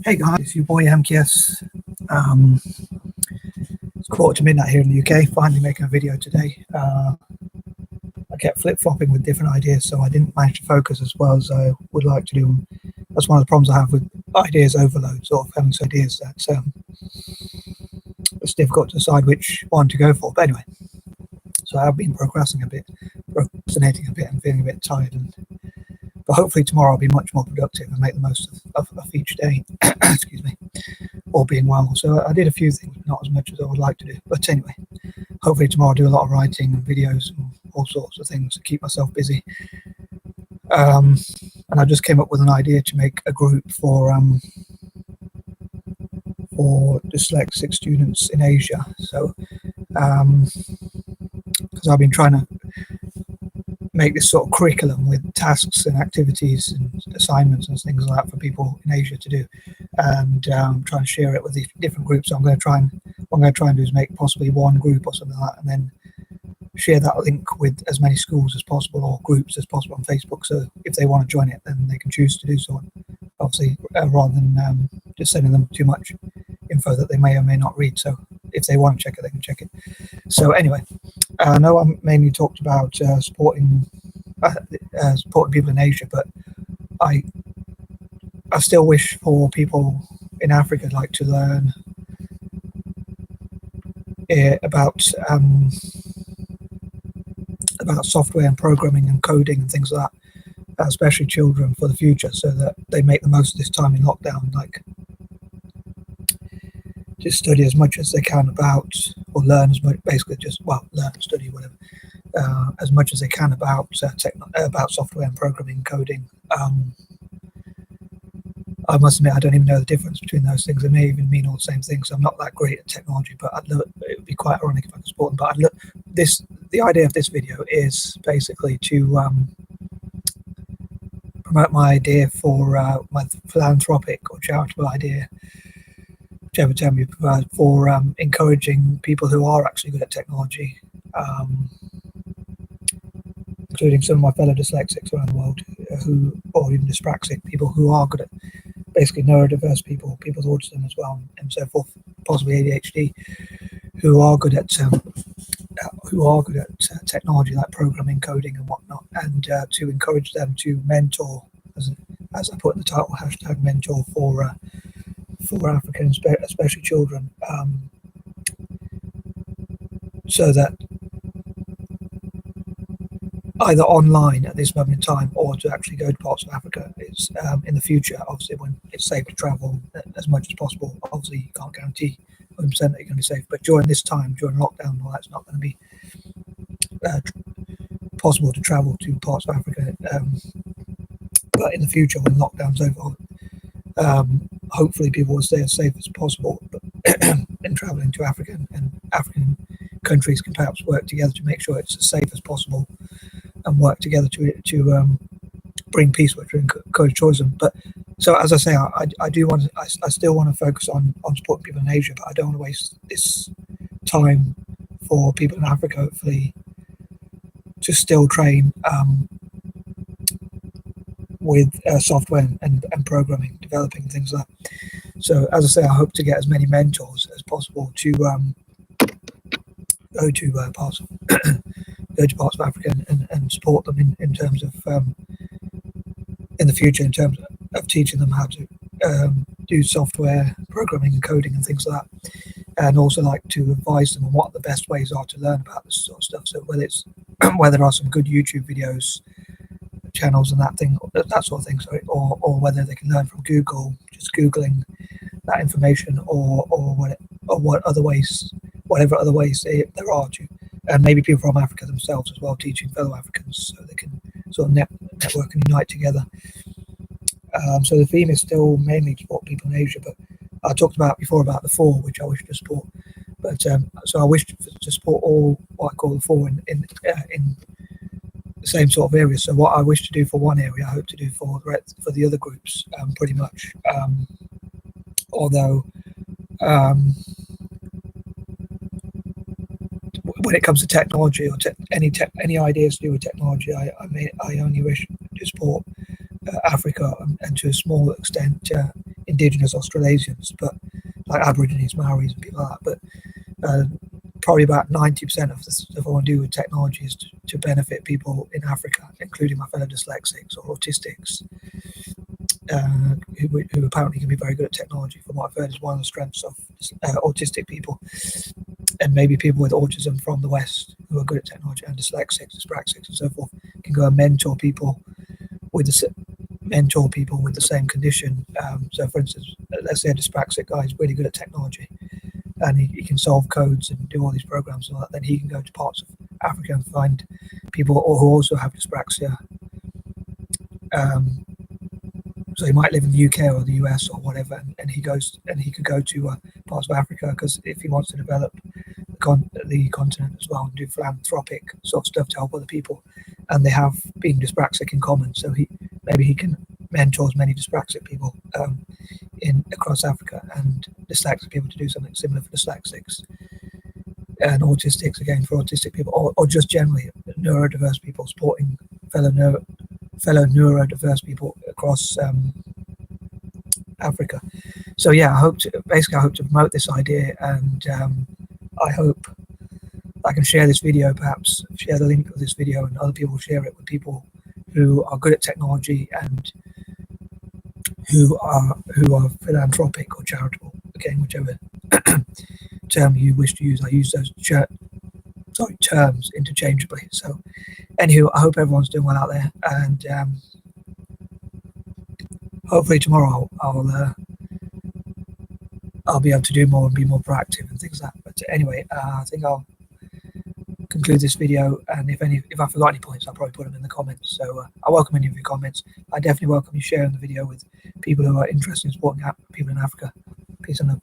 Hey guys, it's your boy M.K.S. It's 1:45 here in the UK, finally making a video today. I kept flip-flopping with different ideas, so I didn't manage to focus as well as I would like to do. That's one of the problems I have with ideas overload, sort of having some ideas that it's difficult to decide which one to go for. But anyway, so I've been procrastinating a bit and feeling a bit tired. But hopefully tomorrow I'll be much more productive and make the most of each day. Excuse me, all being well. So I did a few things, not as much as I would like to do. But anyway, hopefully tomorrow I'll do a lot of writing and videos and all sorts of things to keep myself busy. And I just came up with an idea to make a group for dyslexic students in Asia. So because I've been trying to make this sort of curriculum with tasks and activities and assignments and things like that for people in Asia to do, and try and share it with these different groups. So what I'm going to try and do is make possibly one group or something like that, and then share that link with as many schools as possible or groups as possible on Facebook. So if they want to join it, then they can choose to do so. Obviously, rather than just sending them too much info that they may or may not read. So if they want to check it, they can check it. So anyway, I know I mainly talked about supporting people in Asia, but I still wish for people in Africa like to learn about software and programming and coding and things like that, especially children, for the future, so that they make the most of this time in lockdown. Like, just study as much as they can about, or learn as much, basically learn, study, whatever, as much as they can about software and programming and coding. I must admit, I don't even know the difference between those things. They may even mean all the same things. I'm not that great at technology, but it would be quite ironic if I could support them. But the idea of this video is basically to promote my idea for my philanthropic or charitable idea, whichever term you prefer, for encouraging people who are actually good at technology, including some of my fellow dyslexics around the world, or even dyspraxic people who are good at, basically neurodiverse people with autism as well, and so forth, possibly ADHD, who are good at technology like programming, coding, and whatnot, and to encourage them to mentor, as I put in the title, #mentor for African, especially children, so that either online at this moment in time or to actually go to parts of Africa, it's in the future, obviously, when it's safe to travel as much as possible. Obviously, you can't guarantee 100% that you're going to be safe, but during this time, during lockdown, well, that's not going to be possible to travel to parts of Africa. But in the future, when lockdown's over, hopefully people will stay as safe as possible in traveling to Africa, and African countries can perhaps work together to make sure it's as safe as possible and work together to bring peace, which will encourage tourism. But so, as I say, I still want to focus on supporting people in Asia, but I don't want to waste this time for people in Africa, hopefully, to still train with software and programming, developing things like that. So, as I say, I hope to get as many mentors as possible to go to parts of Africa and support them in terms of in the future, in terms of teaching them how to do software programming and coding and things like that, and also like to advise them on what the best ways are to learn about this sort of stuff. So whether there are some good YouTube videos, channels and that sort of thing, sorry, or whether they can learn from Google, just Googling that information, or whatever other ways there are to, and maybe people from Africa themselves as well, teaching fellow Africans, so they can sort of network and unite together. So the theme is still mainly to support people in Asia, but I talked before about the four, which I wish to support. But so I wish to support all what I call the four in the same sort of areas. So what I wish to do for one area, I hope to do for the other groups, pretty much. Although when it comes to technology or any ideas to do with technology, I only wish to support Africa and to a small extent indigenous Australasians, but like Aborigines, Maoris, and people like that. But probably about 90% of the stuff I want to do with technology is to benefit people in Africa, including my fellow dyslexics or autistics, who apparently can be very good at technology. From what I've heard, is one of the strengths of autistic people, and maybe people with autism from the West who are good at technology, and dyslexics, dyspraxics, and so forth, can go and mentor people with the same condition. So, for instance, let's say a dyspraxic guy is really good at technology, and he can solve codes and do all these programs and all that. Then he can go to parts of Africa and find people who also have dyspraxia. So he might live in the UK or the US or whatever, and he could go to parts of Africa, because if he wants to develop the continent as well and do philanthropic sort of stuff to help other people, and they have being dyspraxic in common, so maybe he can mentor as many dyspraxic people across Africa, and dyslexic people to do something similar for dyslexics, and autistics again for autistic people, or just generally neurodiverse people supporting fellow neurodiverse people across Africa. So yeah, I hope to promote this idea, and I hope I can share this video, perhaps share the link of this video, and other people share it with people who are good at technology and who are philanthropic or charitable. Again, whichever term you wish to use, I use those terms interchangeably. So anywho, I hope everyone's doing well out there, and hopefully tomorrow I'll be able to do more and be more proactive and things like that. But anyway, I think I'll conclude this video, and if I forgot any points, I'll probably put them in the comments. So I welcome any of your comments. I definitely welcome you sharing the video with people who are interested in supporting people in Africa. Peace and love.